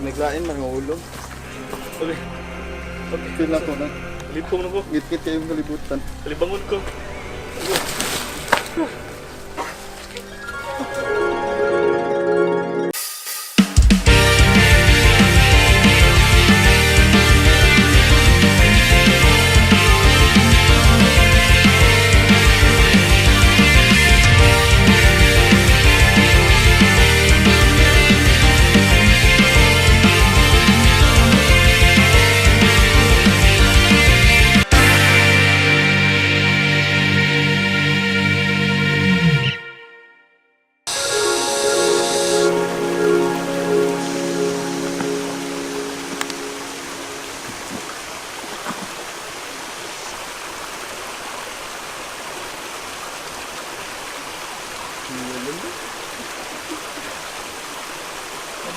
naglain man nga ulo. Okay. Okay. Feel na ko na. Lipong na ko. Ngit-ngit kayong kalibutan. Kalibangon ko.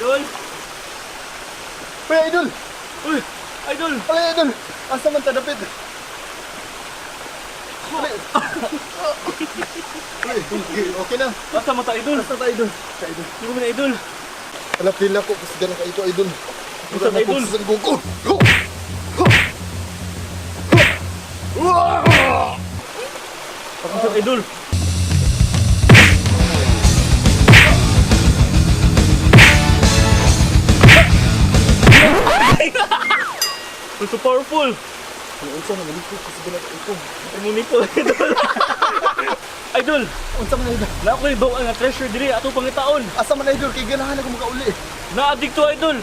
Idol! Uy, idol! Uy! Idol! Alay, idol! Asa man tadapit? Alay! Okay na. Basta mata idol! Basta ta, idol. Sa idol. Hindi ko na idol! Alap nila ko kasi ganang ka ito, idol. Basta na, idol. Sa gugo. Ako sa idol! So powerful! Unsa man dito kasi ganang ka ito. Muni po, idol! Idol! Unsa man idol? Na ako ibaw ang treasure diri ato pangitaon! Asa man idol kay ganahan ako makauli. Na-addict to idol!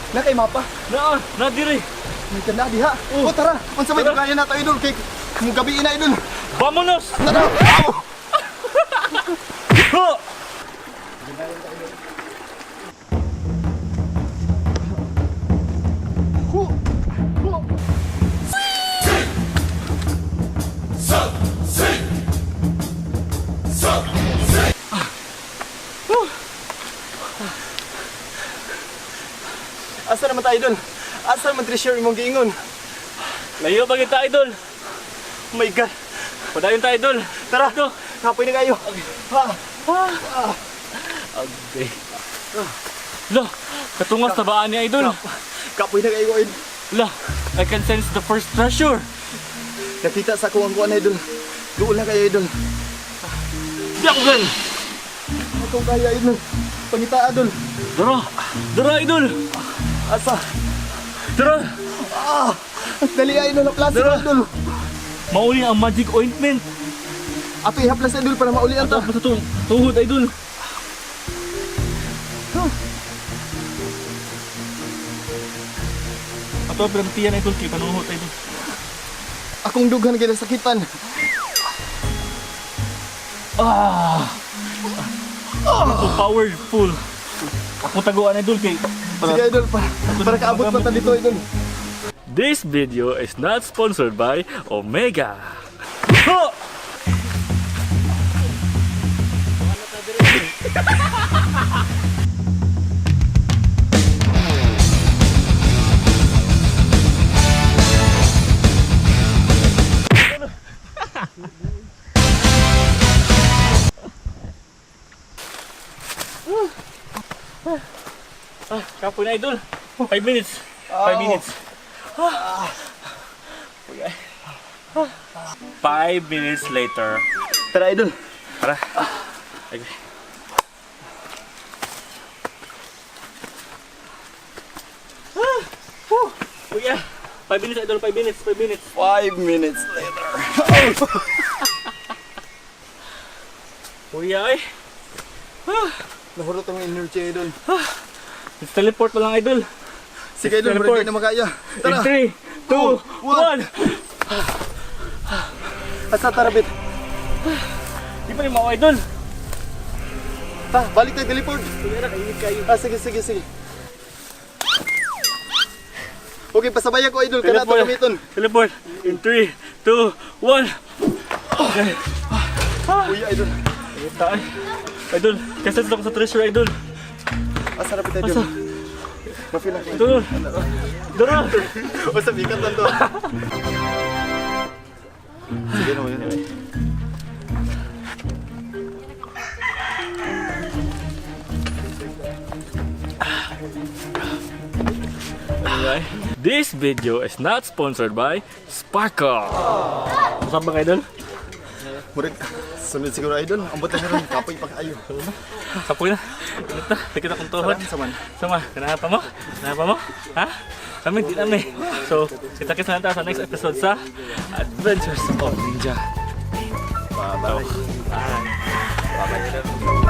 Na kay mapa. Na diri! May tanda diha. O tara, unsa man Tara. kaya na ta idol kay mong gabi na idol. Vamonos! Tara. Amo. Ho! Hu. Hu. Asa naman tayo idol? Asa naman treasure imong giingon? Layo ba kita idol? Oh my god. Padayon ta idol! Tara, Ito! kapoy na kayo. Ha. Agde. Lo! Katungas na baan ni idol! Kapoy na kayo idol. Lo! I can sense the first treasure! Nakita sa kuwang kuwan idol. Doon lang kayo idol. Diakgan! Ikaw kaya idol. Pangita idol. Dara! Dara idol! Asa? Dara! Ah! Dali idol na plastic Tara. idol. Mauli ang magic ointment! Ato ihaplas idol para maulian ta. Basta tuhod idol! Ato ang pinagtiyan idol kay panuhot idol! Akong dughan kay nasakitan. Ah! So powerful! Akong taguan idol kay... Sige idol para kaabot pa ta dito idol. This video is not sponsored by Omega. Ho! Kapoy na idol. 5 minutes. 5 minutes. 5 minutes later. Tara idol. Tara. Okay. Kuya, 5 minutes idol, 5 minutes, 5 minutes. 5 minutes later. Kuya ay. Nahurot ang energy idol. Let's teleport pa lang idol. Sige idol, Teleport. ready na makaya. Tara. In 3, 2, 1. Asa tarabit. Di pa rin mga idol. Ta, balik tayo teleport. Kuya na, kainit kayo. Ah, sige. Okay, pasabaya ko idol, kana to Teleport. gamiton. Teleport. In 3, 2, 1. Okay. Uy, idol. Ito ay. Idol, kasi ako sa treasure idol. Asa rapit idol. Asa? Ma-feel lang kayo. Idol. Dara. O sa bikat lang to. Sige na mo yun. This video is not sponsored by Sparkle. Masama ba kayo doon? Murid, sunod siguro idol. Ambot na rin, kapoy pa kayo. Kapoy na. Init na. Tikit akong tuhod. Saman. Sama, kanahan pa mo? Kanahan pa mo? Ha? Kami, di namin. So, kita-kits na natin sa next episode sa Adventures of Ninja. Bye-bye. Bye. Bye.